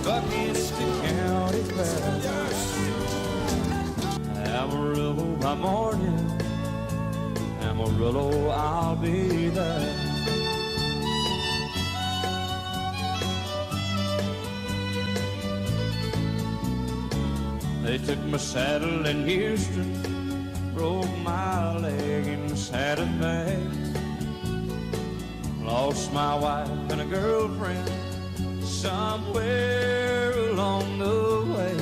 Buckinghamshire County Fair. Amarillo by morning, Amarillo, I'll be there. They took my saddle in Houston, broke my leg in Santa Fe. Lost my wife and a girlfriend somewhere along the way.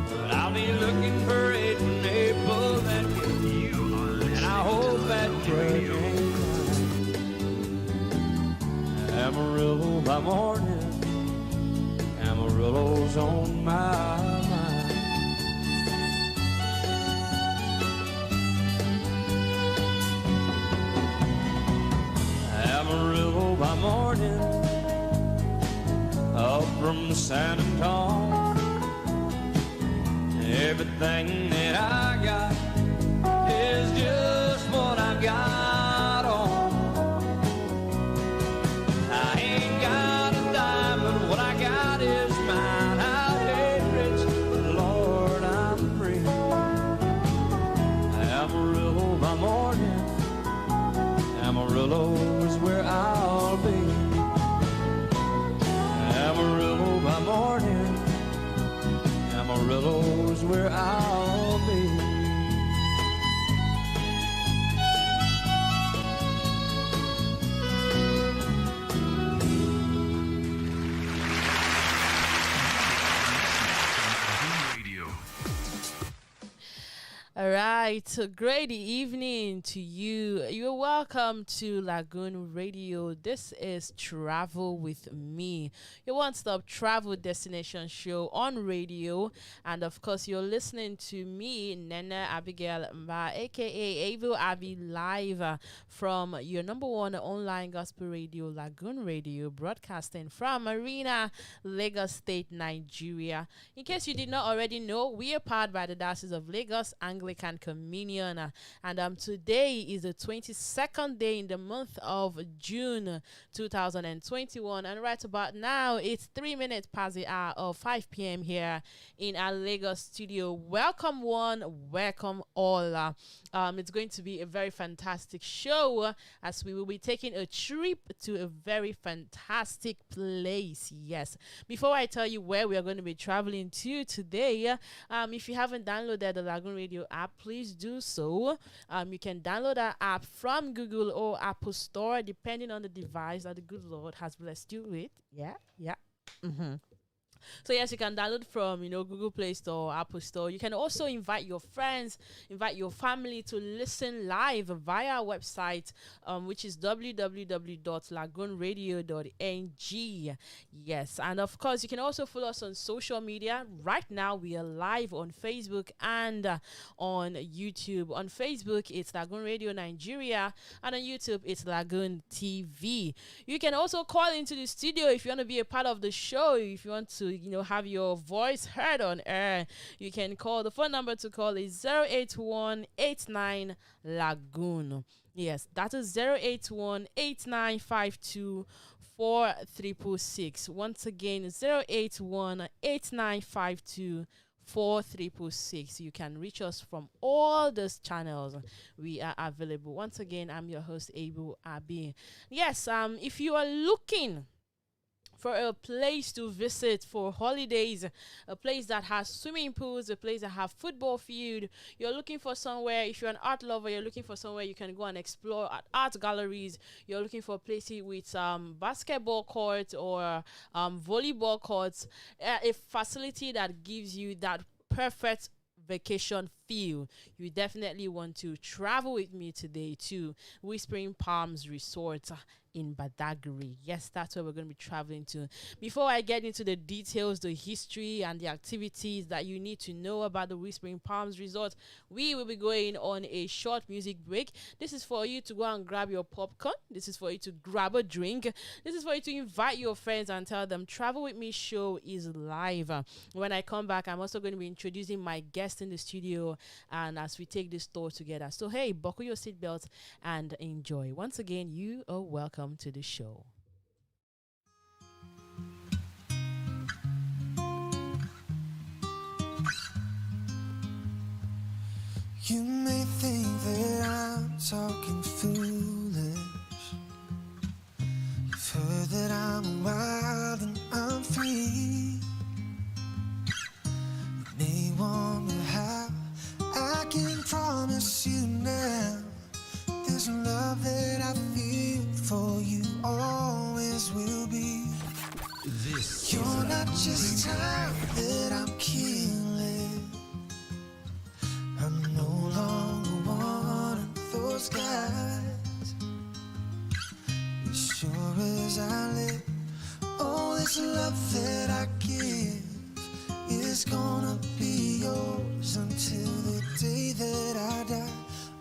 But I'll be looking for it in April that year, and I hope that day Amarillo by morning, Amarillo's on my mind. Amarillo by morning, up from San Antonio. Everything that I got is just what I got on. I ain't got a dime, but what I got is mine. I ain't rich, but Lord, I'm free. Amarillo by morning, Amarillo is where I'll be. Amarillo by morning, Amarillo is where I'll be. All right, great evening to you. You're welcome to Lagoon Radio. This is Travel with Me, your one-stop travel destination show on radio. And of course, you're listening to me, Nana Abigail Mba, aka Avo Abi, live from your number one online gospel radio, Lagoon Radio, broadcasting from Marina, Lagos State, Nigeria. In case you did not already know, we are powered by the Diocese of Lagos, Anglican Communion, and today is the 22nd day in the month of June 2021, and right about now it's 3 minutes past the hour of 5 p.m. here in our Lagos studio. Welcome one, welcome all. It's going to be a very fantastic show as we will be taking a trip to a very fantastic place. Yes, before I tell you where we are going to be traveling to today, if you haven't downloaded the Lagoon Radio app, please do so. You can download our app from Google or Apple Store, depending on the device that the good Lord has blessed you with. Yeah. So yes, you can download from Google Play Store, Apple Store. You can also invite your friends, invite your family to listen live via our website, which is www.lagoonradio.ng. Yes, and of course you can also follow us on social media. Right now we are live on Facebook and on YouTube. On Facebook it's Lagoon Radio Nigeria, and on YouTube it's Lagoon TV. You can also call into the studio if you want to be a part of the show. If you want to have your voice heard on air, you can call. The phone number to call is 08189 Lagoon. Yes, that is 08189524366. Once again, 08189524366. You can reach us from all those channels. We are available. Once again, I'm your host, Abu Abi. Yes, if you are looking for a place to visit for holidays, a place that has swimming pools, a place that have football field, you're looking for somewhere, if you're an art lover, you're looking for somewhere you can go and explore at art galleries, you're looking for a place with basketball courts or volleyball courts, a facility that gives you that perfect vacation feel, you definitely want to travel with me today to Whispering Palms Resort in Badagry. Yes, that's where we're going to be traveling to. Before I get into the details, the history and the activities that you need to know about the Whispering Palms Resort, we will be going on a short music break. This is for you to go and grab your popcorn. This is for you to grab a drink. This is for you to invite your friends and tell them Travel With Me show is live. When I come back, I'm also going to be introducing my guest in the studio, and as we take this tour together. So hey, buckle your seatbelts and enjoy. Once again, you are welcome to the show. You may think that I'm talking foolish. You've heard that I'm wild and I'm free. You may wonder how I can promise you now. There's love that I feel for you, always will be. You're not just time that I'm killing. I'm no longer one of those guys. As sure as I live, oh, this love that I give is gonna be yours until the day that I die.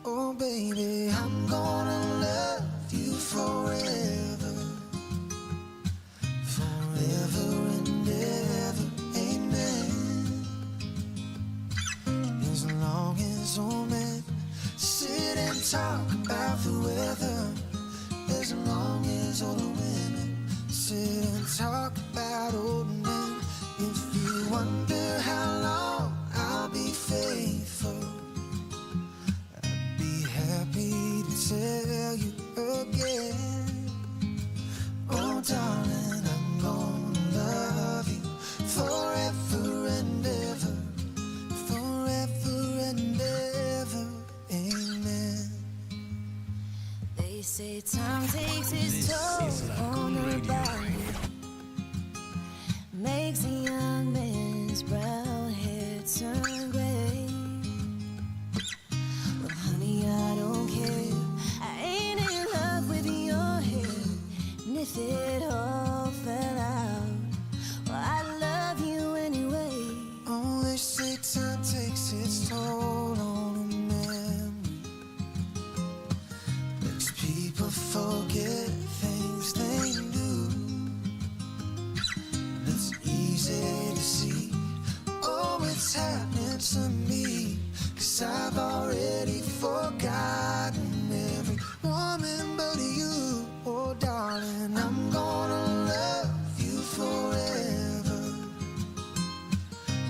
Oh baby, I'm gonna love you forever, forever and ever, amen. As long as old men sit and talk about the weather, as long as old women sit and talk about old men. If you wonder how long I'll be faithful, I'd be happy to tell you again. Oh darling, I'm gonna love you forever and ever, forever and ever, amen. They say time takes its toll on the body, makes a young man's brown hair turn gray. Well, honey, I don't care. I ain't in love with your hair. And if it all fell out, well, I love you anyway. Oh, they say time takes its toll on a memory, makes people forget things they do. It's easy to see, oh, it's happening to me, 'cause I've already forgotten every woman but you. Oh darling, I'm gonna love you forever,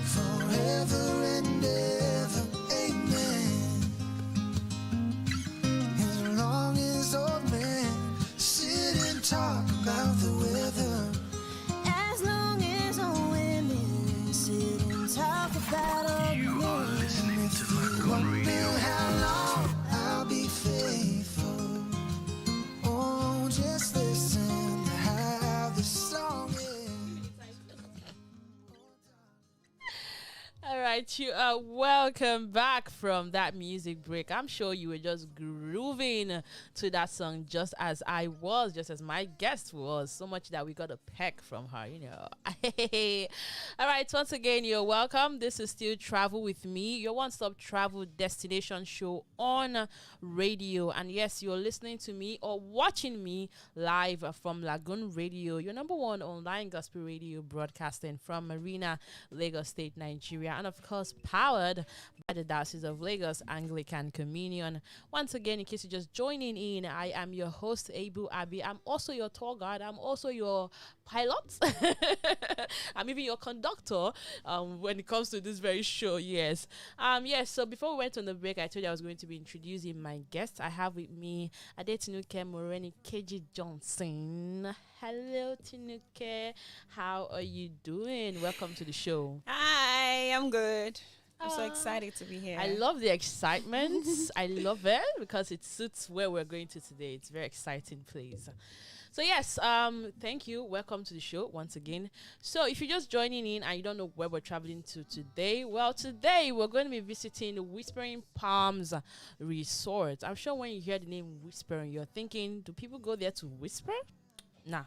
forever and ever, amen. As long as old men sit and talk about the weather, As long as old women sit and talk about old men. if you wonder how long I'll be faithful, oh, just listen to how this song is. All right, you are welcome back from that music break. I'm sure you were just grooving to that song just as I was, just as my guest was. So much that we got a peck from her, you know. All right, once again, you're welcome. This is still Travel with Me, your one-stop travel destination show on radio. And yes, you're listening to me or watching me live from Lagoon Radio, your number one online gospel radio broadcasting from Marina, Lagos State, Nigeria. And of course, powered by the Diocese of Lagos Anglican Communion. Once again, in case you're just joining in, I am your host, Abu Abi. I'm also your tour guide. I'm also your pilot. I'm even your conductor when it comes to this very show. Yes. Yes. So before we went on the break, I told you I was going to be introducing my guest. I have with me Adetinuke Morenikeji Johnson. Hello, Tinuke. How are you doing? Welcome to the show. Hi, I'm good. I'm so excited to be here. I love the excitement. I love it because it suits where we're going to today. It's a very exciting place. So yes, thank you. Welcome to the show once again. So if you're just joining in and you don't know where we're traveling to today, well, today we're going to be visiting Whispering Palms Resort. I'm sure when you hear the name Whispering, you're thinking, do people go there to whisper? Nah,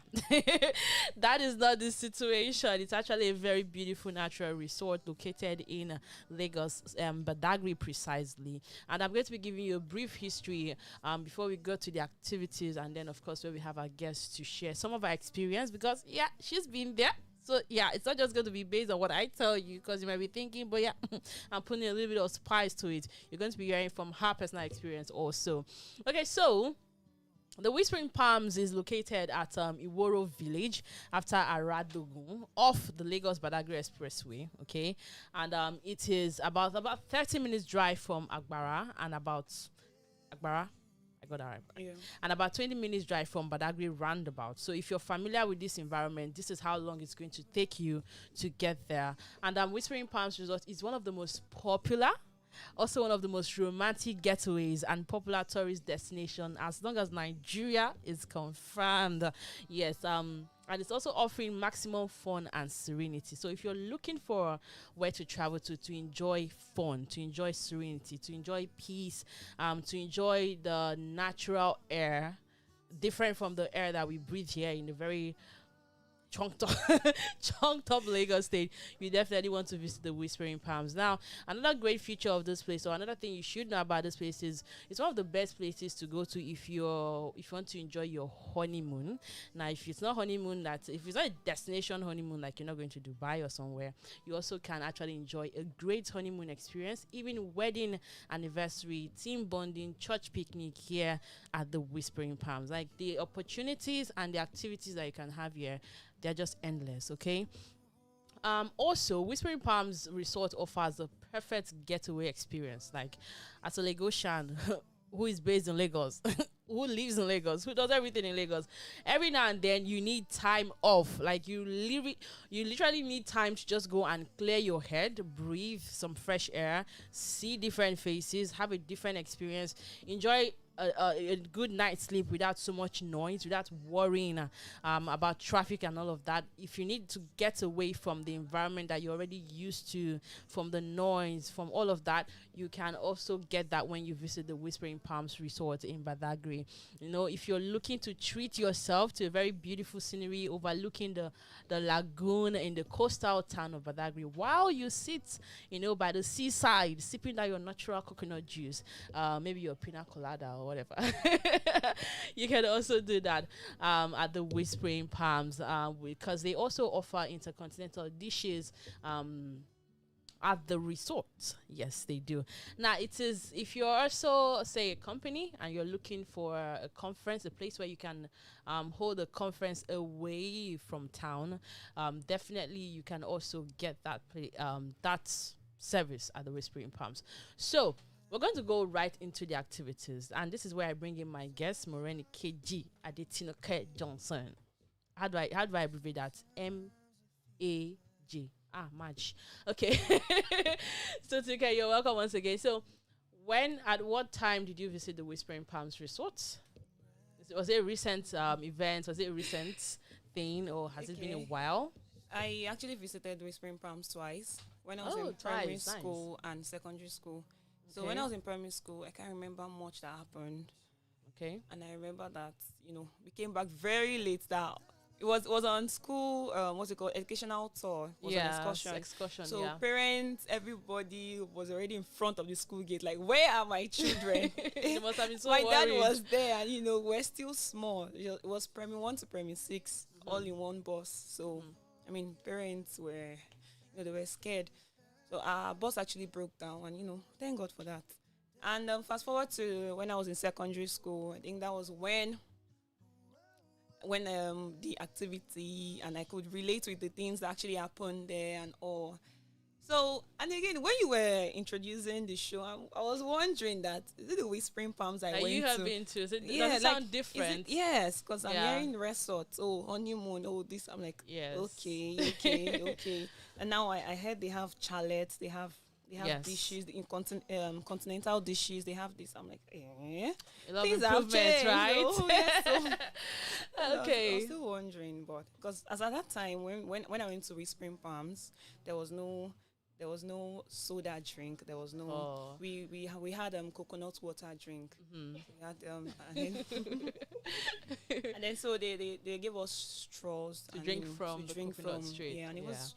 that is not the situation. It's actually a very beautiful natural resort located in Lagos, Badagry precisely. And I'm going to be giving you a brief history before we go to the activities, and then of course where we have our guests to share some of our experience, because yeah, she's been there. So yeah, it's not just going to be based on what I tell you, because you might be thinking, but yeah, I'm putting a little bit of spice to it. You're going to be hearing from her personal experience also. Okay, so The Whispering Palms is located at Iworo Village after Aradogun off the Lagos Badagry Expressway. Okay, and it is about 30 minutes drive from Agbara and about Agbara. I got that right. Yeah. And about 20 minutes drive from Badagry roundabout. So if you're familiar with this environment, this is how long it's going to take you to get there. And Whispering Palms Resort is one of the most popular, also one of the most romantic getaways and popular tourist destination as long as Nigeria is confirmed. Yes, and it's also offering maximum fun and serenity. So if you're looking for where to travel to enjoy fun, to enjoy serenity, to enjoy peace, to enjoy the natural air, different from the air that we breathe here in the very chunked up Lagos State, you definitely want to visit the Whispering Palms. Now, another great feature of this place, or another thing you should know about this place, is it's one of the best places to go to if you want to enjoy your honeymoon. Now, if it's not honeymoon, if it's not a destination honeymoon, like you're not going to Dubai or somewhere, you also can actually enjoy a great honeymoon experience, even wedding anniversary, team bonding, church picnic here at the Whispering Palms. Like the opportunities and the activities that you can have here, they're just endless. Okay. Also, Whispering Palms Resort offers a perfect getaway experience. Like, as a Lagosian who is based in Lagos, who lives in Lagos, who does everything in Lagos, every now and then you need time off. Like you literally need time to just go and clear your head, breathe some fresh air, see different faces, have a different experience, enjoy a good night's sleep without so much noise, without worrying about traffic and all of that. If you need to get away from the environment that you're already used to, from the noise, from all of that, you can also get that when you visit the Whispering Palms Resort in Badagry. You know, if you're looking to treat yourself to a very beautiful scenery overlooking the lagoon in the coastal town of Badagry, while you sit, by the seaside, sipping down your natural coconut juice, maybe your pina colada or whatever, you can also do that at the Whispering Palms, because they also offer intercontinental dishes at the resort. Yes, they do. Now, it is, if you're also, say, a company and you're looking for a conference, a place where you can hold a conference away from town, definitely you can also get that that service at the Whispering Palms. So we're going to go right into the activities, and this is where I bring in my guest, Moreni KG Adetinoke Johnson. How do I abbreviate that? MAG. March. Okay. So, Tuke, you're welcome once again. So, at what time did you visit the Whispering Palms Resort? Was it a recent event? Was it a recent thing, or has it been a while? I actually visited Whispering Palms twice when I was in primary school and secondary school. So when I was in primary school, I can't remember much that happened. Okay. And I remember that, we came back very late. That it was on school, what's it called? Educational tour. It was an excursion. So parents, everybody was already in front of the school gate. Like, where are my children? They must have been so my worried. dad was there, and we're still small. It was primary 1 to primary 6, all in one bus. So, parents were, they were scared. So our bus actually broke down, and thank God for that. And fast forward to when I was in secondary school, I think that was when the activity, and I could relate with the things that actually happened there and all. So, and again, when you were introducing the show, I was wondering that, is it the Whispering Palms I went to? You have been to. Does it sound different? Yes, because I'm hearing resorts, honeymoon, this. I'm like, yes. Okay. And now I heard they have chalets, they have dishes, continental dishes. They have this. I'm like, a lot of improvements, right? Okay. I was still wondering, but because as at that time when I went to Whispering Palms, there was no soda drink. There was no. We had coconut water drink. Mm-hmm. We had and then so they gave us straws to drink from the coconut straight. Yeah, and it was.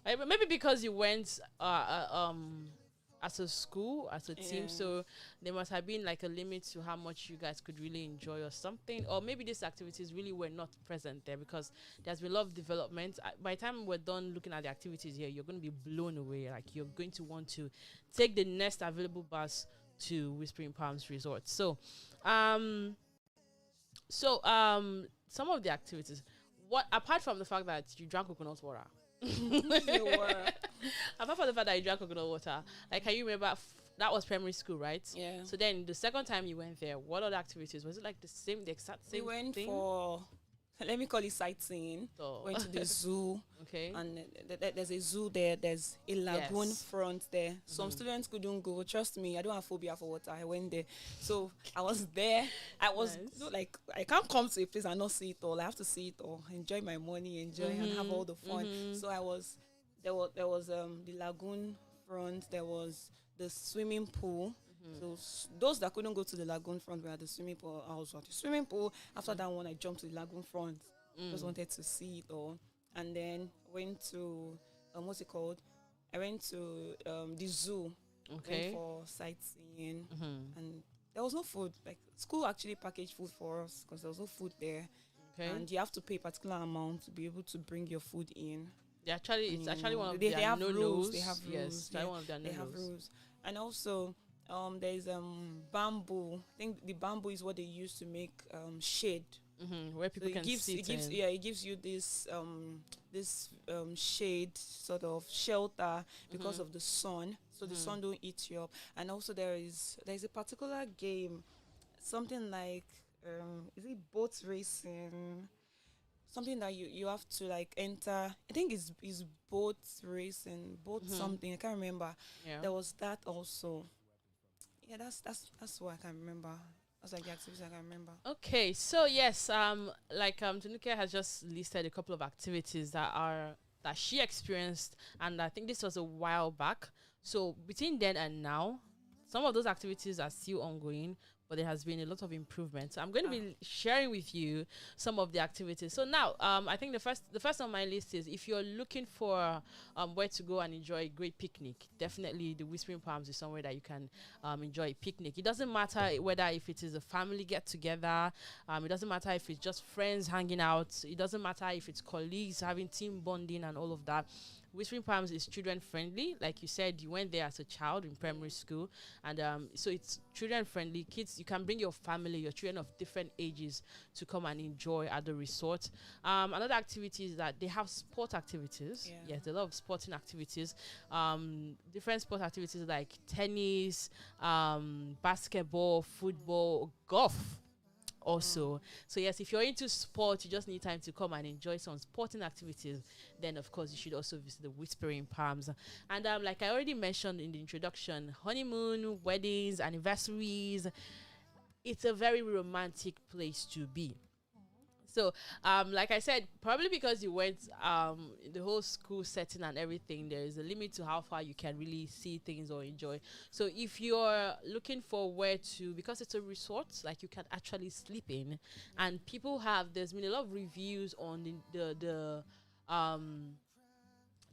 Maybe because you went as a school, as a team, so there must have been like a limit to how much you guys could really enjoy or something. Or maybe these activities really were not present there because there's been a lot of development. By the time we're done looking at the activities here, you're going to be blown away. Like, you're going to want to take the next available bus to Whispering Palms Resort. So, So some of the activities, what apart from the fact that you drank coconut water, apart from the fact that you drank coconut water, like can you remember that was primary school, right? Yeah. So then the second time you went there, what other activities? Was it like the exact same We went thing? for, let me call it sightseeing. So Went to the zoo. okay. And there's a zoo there. There's a lagoon Yes. front there. Some students couldn't go. Trust me, I don't have phobia for water. I went there, so I was there. I was Nice. like, I can't come to a place and not see it all. I have to see it all. Enjoy my money. Enjoy and have all the fun. So I was there was the lagoon front. There was the swimming pool. So those that couldn't go to the lagoon front were at the swimming pool. I was at the swimming pool. After that one, I jumped to the lagoon front. Just wanted to see it all. And then went to what's it called? I went to the zoo. Okay. Went for sightseeing, and there was no food. Like school actually packaged food for us because there was no food there, Okay. and you have to pay a particular amount to be able to bring your food in. It's actually one of They their have no-nos. rules. They have Yes, rules. it's actually one of their They have no-nos. rules, and also there's bamboo. I think the bamboo is what they use to make shade. Where So people can sit in. it gives you this shade sort of shelter because of the sun, so the sun don't eat you up. And also there's a particular game, something like is it boat racing? Something that you have to like enter. I think it's boat racing, boat something. I can't remember. Yeah. There was that also. Yeah, that's what I can remember. That's like the activities I can remember. Okay, so yes, Tanuke has just listed a couple of activities that she experienced, and I think this was a while back. So between then and now, some of those activities are still ongoing, but there has been a lot of improvement. So I'm going to be sharing with you some of the activities. So now, I think the first on my list is if you're looking for where to go and enjoy a great picnic, definitely the Whispering Palms is somewhere that you can enjoy a picnic. It doesn't matter whether if it is a family get together, it doesn't matter if it's just friends hanging out, it doesn't matter if it's colleagues having team bonding and all of that. Whispering Palms is children friendly. Like you said, you went there as a child in primary school, and so it's children friendly. Kids, you can bring your family, your children of different ages to come and enjoy at the resort. Another activity is that they have sport activities. Yeah. Yes, a lot of sporting activities. Different sport activities like tennis, basketball, football, golf. Also, so yes, if you're into sport, you just need time to come and enjoy some sporting activities, then of course you should also visit the Whispering Palms. And like I already mentioned in the introduction, honeymoon, weddings, anniversaries, it's a very romantic place to be. So, like I said, probably because you went the whole school setting and everything, there is a limit to how far you can really see things or enjoy. So if you're looking for where to, because it's a resort, like you can actually sleep in, and there's been a lot of reviews on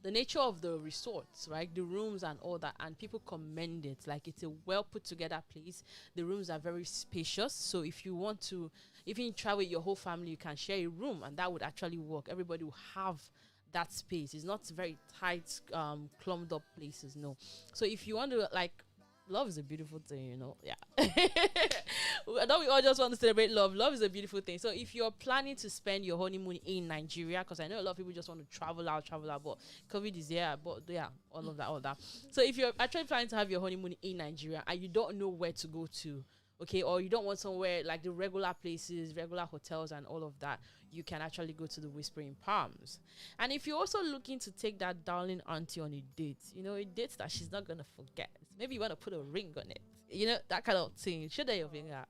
the nature of the resorts, right? The rooms and all that, and people commend it. Like it's a well put together place. The rooms are very spacious. So if you want to, if you travel with your whole family, you can share a room, and that would actually work. Everybody will have that space. It's not very tight, clumped up places. No. So if you want to love is a beautiful thing, you know. Yeah. I know we all just want to celebrate love. Love is a beautiful thing. So if you're planning to spend your honeymoon in Nigeria, because I know a lot of people just want to travel out, but COVID is here, but yeah, all of that. So if you're actually planning to have your honeymoon in Nigeria and you don't know where to go to, okay, or you don't want somewhere like the regular places, regular hotels and all of that, you can actually go to the Whispering Palms. And if you're also looking to take that darling auntie on a date, you know, a date that she's not going to forget. Maybe you want to put a ring on it. You know, that kind of thing. Show them your finger.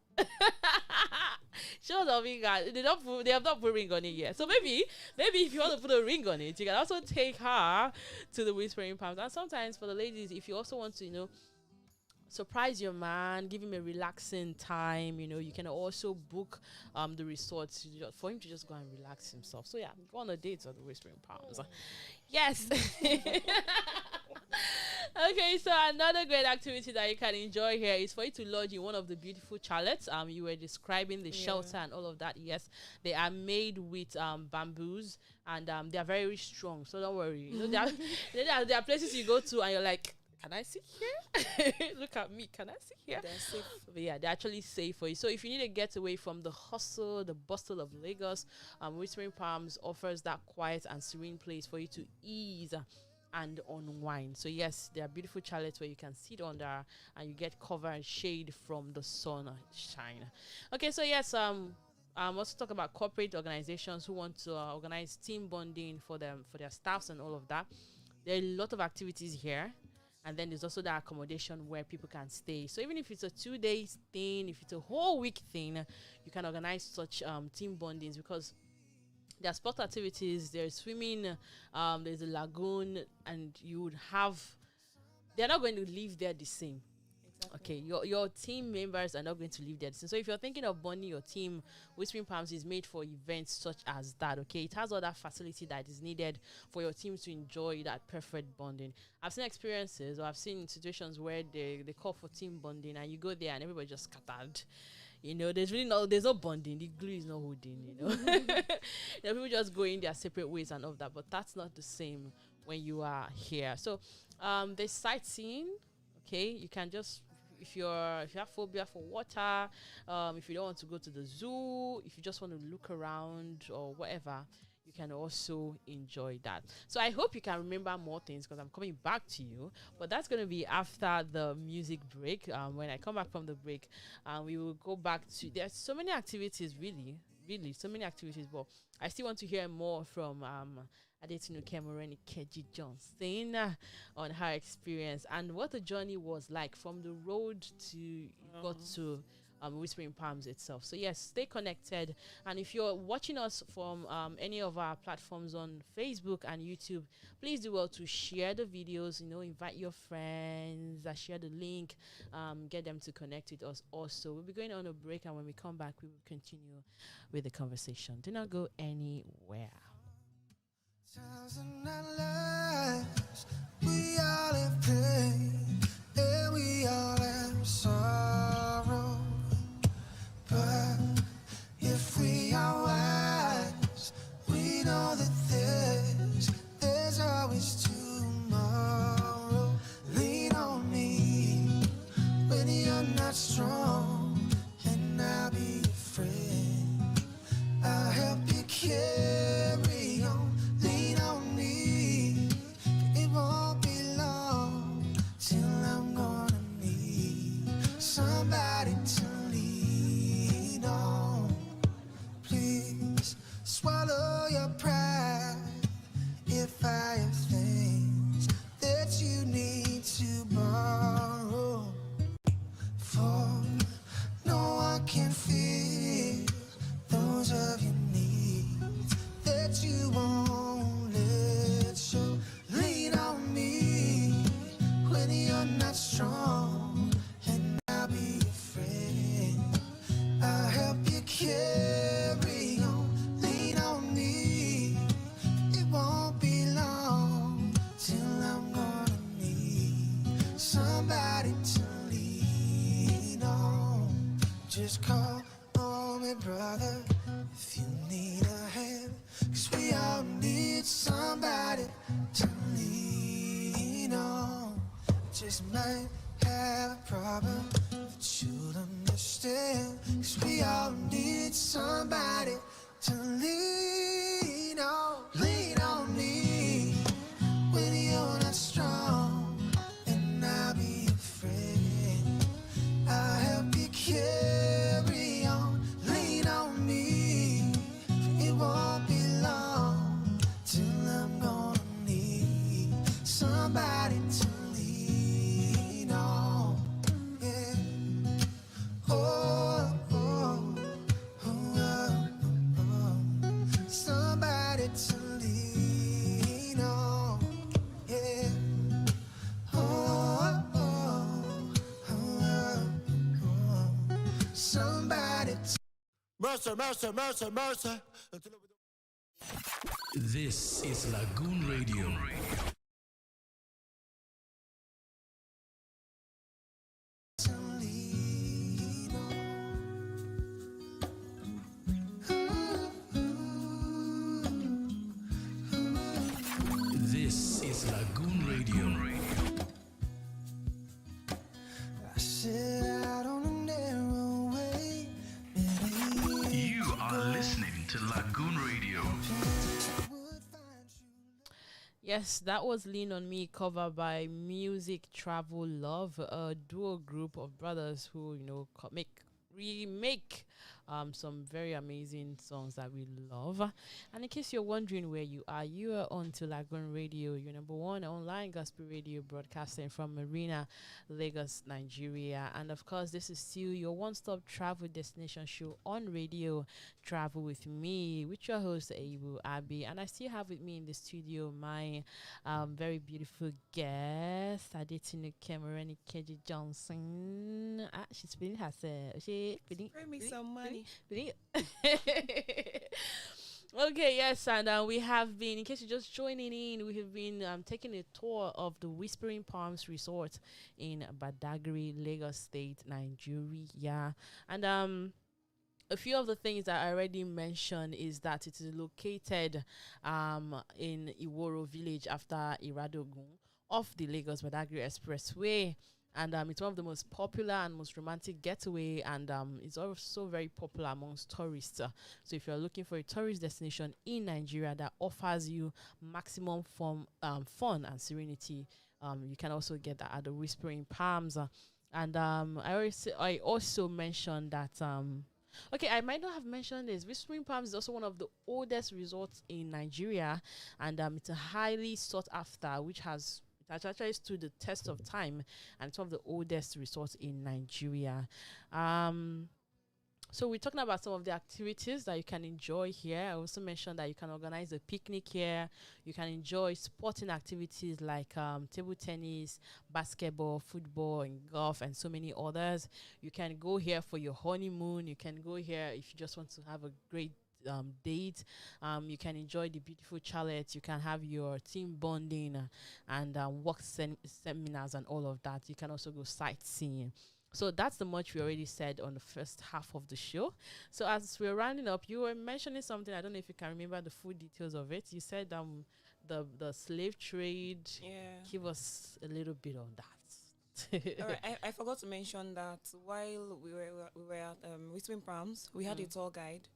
Show them your finger. They have not put a ring on it yet. So maybe if you want to put a ring on it, you can also take her to the Whispering Palms. And sometimes for the ladies, if you also want to, you know, surprise your man, give him a relaxing time, you know, you can also book the resort for him to just go and relax himself. So yeah, go on a date at the Whispering Palms. Yes. Okay, so another great activity that you can enjoy here is for you to lodge in one of the beautiful chalets. You were describing the shelter and all of that. Yes, they are made with bamboos, and they are very strong. So don't worry. You know, there are places you go to and you're like, can I sit here? Look at me. Can I sit here? They're safe. But yeah, they're actually safe for you. So if you need to get away from the hustle, the bustle of Lagos, Whispering Palms offers that quiet and serene place for you to ease and unwind. So yes, there are beautiful chalets where you can sit under and you get cover and shade from the sun shine. Okay, so yes, also talk about corporate organizations who want to organize team bonding for them, for their staffs and all of that. There are a lot of activities here. And then there's also the accommodation where people can stay. So even if it's a 2-day thing, if it's a whole week thing, you can organize such team bondings, because there are sport activities, there's swimming, there's a lagoon, and you would have, they're not going to live there the same. Exactly. Okay, your team members are not going to live there. So if you're thinking of bonding your team, Whispering Palms is made for events such as that. Okay, it has all that facility that is needed for your team to enjoy that perfect bonding. I've seen experiences, or I've seen situations where they call for team bonding, and you go there and everybody just scattered. You know, there's no bonding. The glue is not holding. You know, people just go in their separate ways and all of that. But that's not the same when you are here. So, there's sightseeing. Okay, you can just, if you have phobia for water, if you don't want to go to the zoo, if you just want to look around or whatever, you can also enjoy that. So I hope you can remember more things, because I'm coming back to you, but that's going to be after the music break. When I come back from the break, we will go back to, there's so many activities, really so many activities, but I still want to hear more from Adetinuke Moreni Keji Johnson on her experience and what the journey was like from the road to got to Whispering Palms itself. So yes, stay connected, and if you're watching us from any of our platforms on Facebook and YouTube, please do well to share the videos, invite your friends, share the link, get them to connect with us also. We'll be going on a break, and when we come back, we will continue with the conversation. Do not go anywhere. Thousand lives, we all have pain, and we all have sorrow. But if we are wise, we know that there's always tomorrow. Lean on me when you're not strong, and I'll be your friend. I'll help you carry on. Lean on me, it won't be long till I'm gonna need somebody to lean on. Please swallow your pride if I have things that you need to borrow. For no one can feel those of your needs that you won't let show. Lean on me when you're not strong, and I'll be your friend. I'll help you carry on. Lean on me, it won't be long till I'm gonna need somebody to lean on. Just call on me, brother, if you need a hand, 'cause we all need somebody to lean on. Just might have a problem that you'll understand, 'cause we all need somebody to lean on. Lean on me when you're not strong, and I'll be your friend. I'll help you carry on. Lean on me, it won't be long till I'm gonna need somebody to lean on. Yeah. Oh, oh, oh, oh. Somebody to lean on. Yeah. Oh, oh, oh, oh. Somebody to mercy, mercy, mercy, mercy. This is Lagoon Radio. lean This is Lagoon Radio. Yes, that was Lean on Me, covered by Music Travel Love, a duo group of brothers who, remake some very amazing songs that we love. And in case you're wondering where you are on to Lagoon Radio, your number one online gospel radio broadcasting from Marina, Lagos, Nigeria. And of course, this is still your one-stop travel destination show on radio, Travel with Me, with your host, Abu Abi. And I still have with me in the studio my very beautiful guest, Adetinu Cameron Keji Johnson. She's feeling herself. Pay me some money. Okay, yes, and we have been, in case you're just joining in, we have been taking a tour of the Whispering Palms Resort in Badagry, Lagos State, Nigeria. And a few of the things that I already mentioned is that it is located in Iworo village after Iradogun off the Lagos Badagry Expressway. And it's one of the most popular and most romantic getaway, and it's also very popular amongst tourists. So if you're looking for a tourist destination in Nigeria that offers you maximum fun and serenity, you can also get that at the Whispering Palms. And I also mentioned that okay, I might not have mentioned this. Whispering Palms is also one of the oldest resorts in Nigeria, and it's a highly sought after, which has actually stood the test of time, and it's one of the oldest resorts in Nigeria. So we're talking about some of the activities that you can enjoy here. I also mentioned that you can organize a picnic here. You can enjoy sporting activities like table tennis, basketball, football, and golf, and so many others. You can go here for your honeymoon. You can go here if you just want to have a great date. You can enjoy the beautiful chalets. You can have your team bonding and work seminars and all of that. You can also go sightseeing. So that's the much we already said on the first half of the show. So as we're rounding up, you were mentioning something. I don't know if you can remember the full details of it. You said the slave trade. Yeah. Give us a little bit on that. All right, I forgot to mention that while we were at Whispering Palms, we had a tour guide,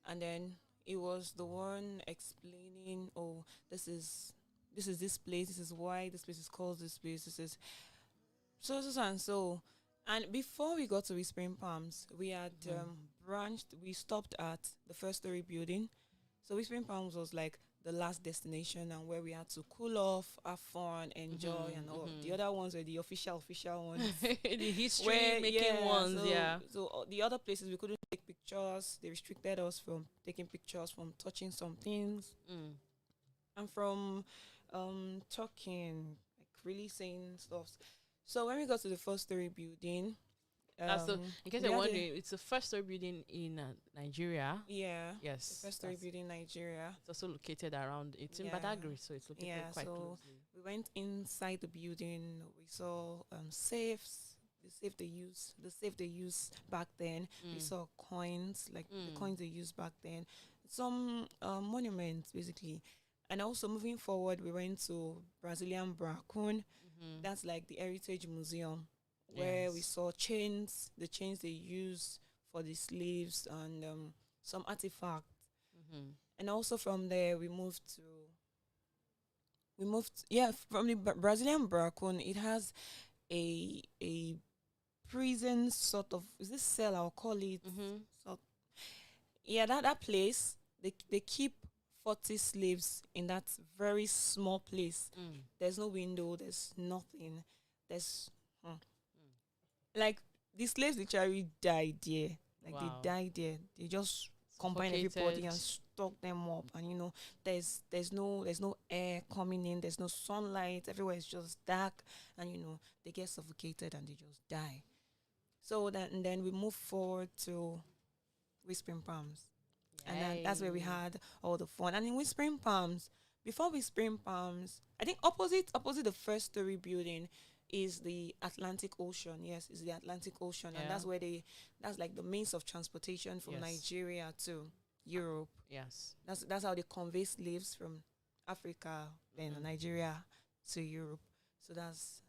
and then it was the one explaining, oh, this is this place, this is why this place is called this place, this is so and so. And before we got to Whispering Palms, we had branched. We stopped at the first story building. So Whispering Palms was like the last destination and where we had to cool off, have fun, enjoy, and all. The other ones were the official ones. The history making ones, yeah. So the other places we couldn't take pictures. They restricted us from taking pictures, from touching some things, and from talking, like really saying stuff. So when we got to the first story building, so in case you're wondering, it's the first story building in Nigeria. Yeah. Yes. The first story building in Nigeria. It's also located around. It's in Badagry, so it's located quite closely. We went inside the building. We saw safes. The safe they used back then. We saw coins, like the coins they used back then. Some monuments basically. And also moving forward, we went to Brazilian Bracun. That's like the Heritage Museum, where we saw the chains they use for the slaves, and some artifacts. And also from there, we moved from the Brazilian Bracun. It has a prison sort of, is this cell, I'll call it. So, that place, they keep 40 slaves in that very small place. There's no window, there's nothing. There's like the slaves literally died there. Like they died there. They just combine everybody and stock them up. And there's no air coming in, there's no sunlight, everywhere is just dark, and they get suffocated and they just die. So then we move forward to Whispering Palms. And then that's where we had all the fun. And in Whispering Palms, before Whispering Palms, I think opposite the first story building is the Atlantic Ocean. Yes, it's the Atlantic Ocean. And that's where that's like the means of transportation from Nigeria to Europe. Yes. That's how they convey slaves from Africa and Nigeria to Europe. So that's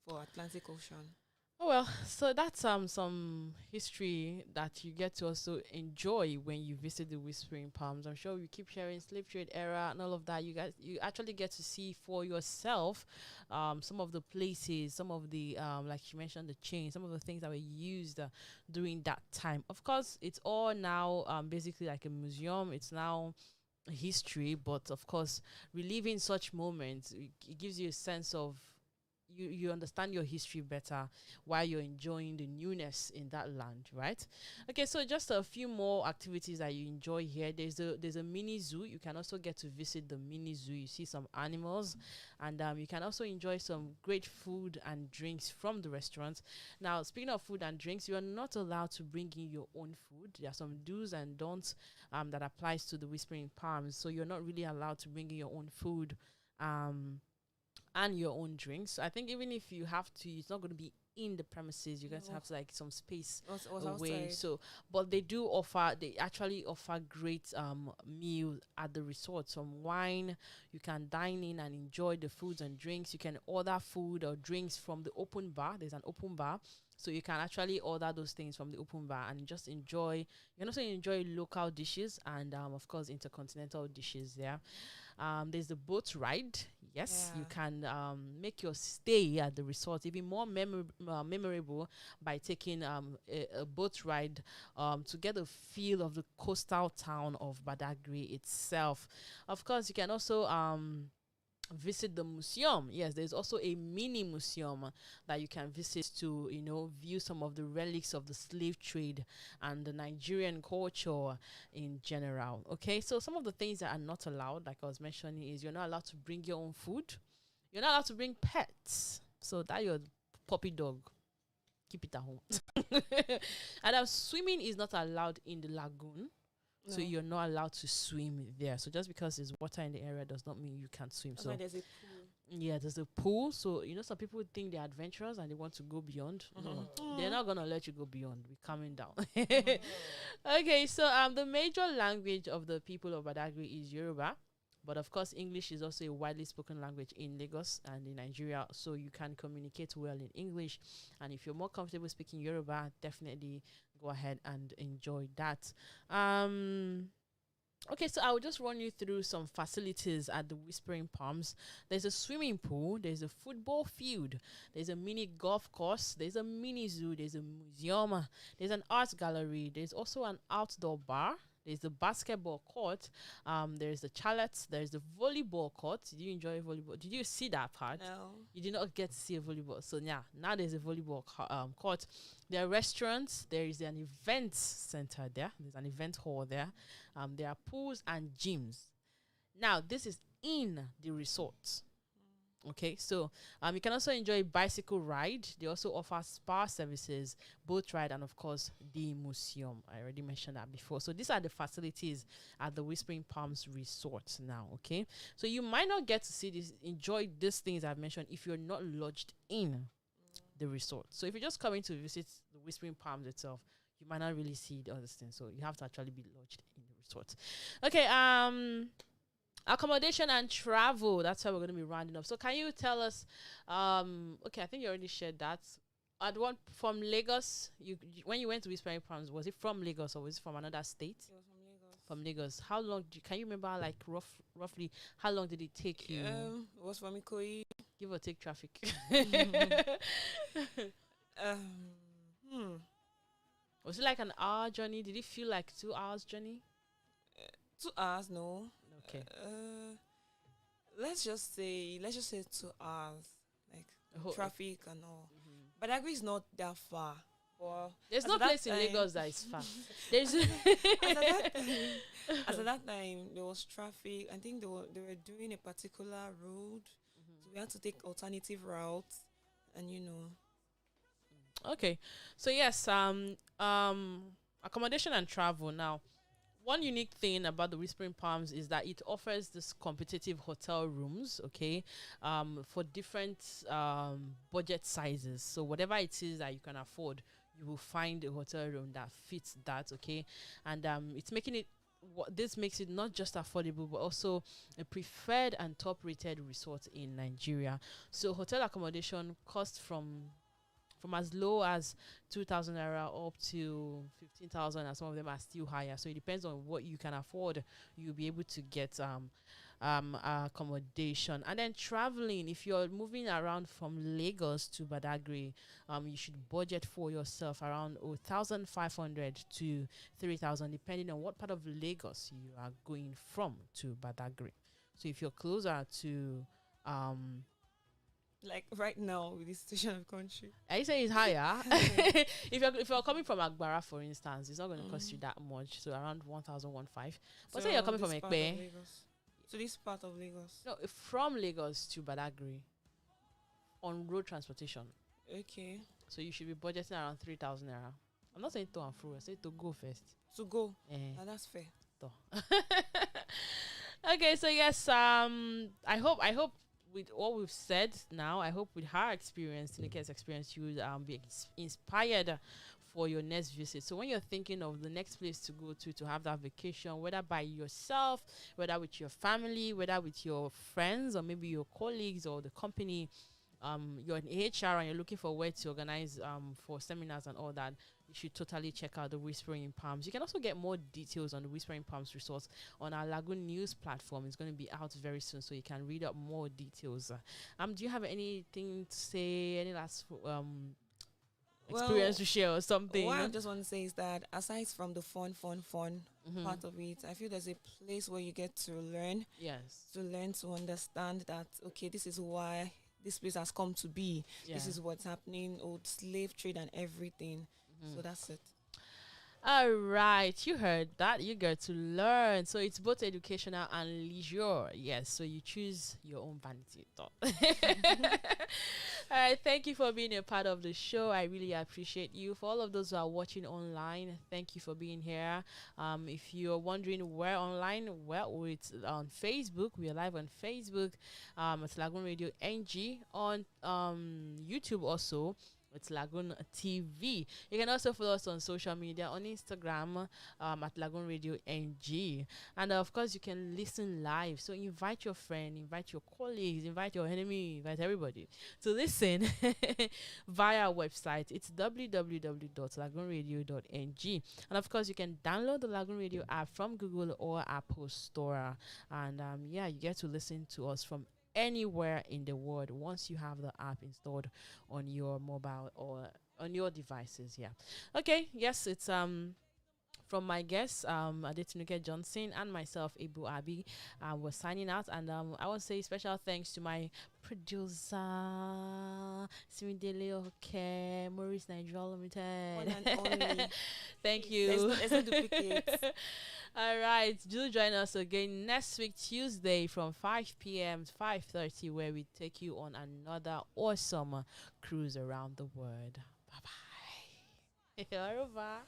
for Atlantic Ocean. Oh well, so that's some history that you get to also enjoy when you visit the Whispering Palms. I'm sure you keep sharing slave trade era and all of that. You actually get to see for yourself some of the places, some of the like you mentioned the chains, some of the things that were used during that time. Of course, it's all now basically like a museum. It's now history, but of course, reliving such moments it gives you a sense of you understand your history better while you're enjoying the newness in that land, right? Okay, so just a few more activities that you enjoy here. There's a mini zoo. You can also get to visit the mini zoo. You see some animals, and you can also enjoy some great food and drinks from the restaurant. Now, speaking of food and drinks, you are not allowed to bring in your own food. There are some do's and don'ts that applies to the Whispering Palms. So you're not really allowed to bring in your own food. And your own drinks. I think even if you have to, it's not going to be in the premises. You're going to have to like some space Was away. outside. So, but they actually offer great meal at the resort. Some wine. You can dine in and enjoy the foods and drinks. You can order food or drinks from the open bar. There's an open bar. So you can actually order those things from the open bar and just enjoy. You can also enjoy local dishes and of course intercontinental dishes there. There's the boat ride. Yes, you Yeah. can make your stay at the resort even more memorable by taking a boat ride to get a feel of the coastal town of Badagry itself. Of course, you can also visit the museum. Yes, there's also a mini museum that you can visit to, view some of the relics of the slave trade and the Nigerian culture in general. Okay, so some of the things that are not allowed, like I was mentioning, is you're not allowed to bring your own food. You're not allowed to bring pets. So that your puppy dog, keep it at home. And swimming is not allowed in the lagoon. So No. you're not allowed to swim there. So just because there's water in the area does not mean you can't swim. That's So why there's a pool. yeah, there's a pool. So some people think they're adventurous and they want to go beyond. No, they're not gonna let you go beyond. We're coming down. Okay, so the major language of the people of Badagry is Yoruba. But of course, English is also a widely spoken language in Lagos and in Nigeria. So you can communicate well in English. And if you're more comfortable speaking Yoruba, definitely go ahead and enjoy that. Okay, so I will just run you through some facilities at the Whispering Palms. There's a swimming pool, there's a football field, there's a mini golf course, there's a mini zoo, there's a museum, there's an art gallery, there's also an outdoor bar. There's the basketball court. There's the chalets. There's the volleyball court. Did you enjoy volleyball? Did you see that part? No. You did not get to see a volleyball. So yeah, now there's a volleyball court. There are restaurants. There is an event center there. There's an event hall there. There are pools and gyms. Now this is in the resort. Okay, so you can also enjoy bicycle ride. They also offer spa services, boat ride, and of course the museum. I already mentioned that before. So these are the facilities at the Whispering Palms Resort now. Okay, so you might not get to see this, enjoy these things I've mentioned if you're not lodged in the resort. So if you're just coming to visit the Whispering Palms itself, you might not really see the other things. So you have to actually be lodged in the resort. Okay, accommodation and travel. That's how we're going to be rounding up. So can you tell us? Okay, I think you already shared that. At one from Lagos, you when you went to Whispering Palms, was it from Lagos or was it from another state? It was from Lagos. From Lagos. How long? Can you remember, like roughly, how long did it take you? It was from Ikoyi. Give or take traffic. Was it like an hour journey? Did it feel like 2 hours journey? 2 hours, no. Okay. Let's just say 2 hours, like Oh, traffic and all. But Badagry is not that far. But There's as no at that place in time- Lagos that is far. There's as at that time, there was traffic. I think they were doing a particular road, so we had to take alternative routes, and Okay, so yes, accommodation and travel. Now, one unique thing about the Whispering Palms is that it offers this competitive hotel rooms, okay, for different budget sizes. So whatever it is that you can afford, you will find a hotel room that fits that, okay, and it's making it. This makes it not just affordable but also a preferred and top rated resort in Nigeria. So hotel accommodation costs from from as low as 2,000 naira up to 15,000, and some of them are still higher. So it depends on what you can afford. You'll be able to get accommodation. And then traveling, if you're moving around from Lagos to Badagry, you should budget for yourself around 1,500 to 3,000, depending on what part of Lagos you are going from to Badagry. So if you're closer to Like right now with the situation of the country. I say it's higher. If you're coming from Agbara, for instance, it's not going to cost you that much. So around 1,015. But say you're coming from this part of Ekpe. Lagos. So this part of Lagos. No, from Lagos to Badagry on road transportation. Okay. So you should be budgeting around 3,000 naira. I'm not saying to and fro. I say to go first. To go. Eh. That's fair. Okay, so yes, I hope with what we've said now, I hope with her experience, Tinike's experience, you will be inspired for your next visit. So when you're thinking of the next place to go to have that vacation, whether by yourself, whether with your family, whether with your friends, or maybe your colleagues or the company, you're in HR and you're looking for where to organize for seminars and all that, you should totally check out the Whispering Palms. You can also get more details on the Whispering Palms resource on our Lagoon News platform. It's going to be out very soon, so you can read up more details. Do you have anything to say? Any last experience to share or something? What I just want to say is that aside from the fun part of it, I feel there's a place where you get to learn. Yes. To learn, to understand that, okay, this is why this place has come to be. Yeah. This is what's happening, old slave trade and everything. So that's it. All right, you heard that. You get to learn. So it's both educational and leisure. Yes, so you choose your own vanity thought. All right, thank you for being a part of the show. I really appreciate you. For all of those who are watching online, thank you for being here. If you're wondering where online, well, it's on Facebook. We are live on Facebook. It's Lagoon Radio NG. On YouTube also. It's LagoonTV. You can also follow us on social media on Instagram at Lagoon Radio NG. And of course, you can listen live. So invite your friend, invite your colleagues, invite your enemy, invite everybody to listen via our website. It's www.lagoonradio.ng. And of course, you can download the Lagoon Radio app from Google or Apple Store. And you get to listen to us from anywhere in the world once you have the app installed on your mobile or on your devices. Okay, yes, it's from my guests Adetunike Johnson and myself, Ibu Abi. We're signing out, and I want to say special thanks to my producer Simidele Okay, Maurice Nigeria Limited. One and only. Thank you. There's no duplicate. All right, do join us again next week, Tuesday, from 5 p.m. to 5:30, where we take you on another awesome cruise around the world. Bye-bye. Au revoir.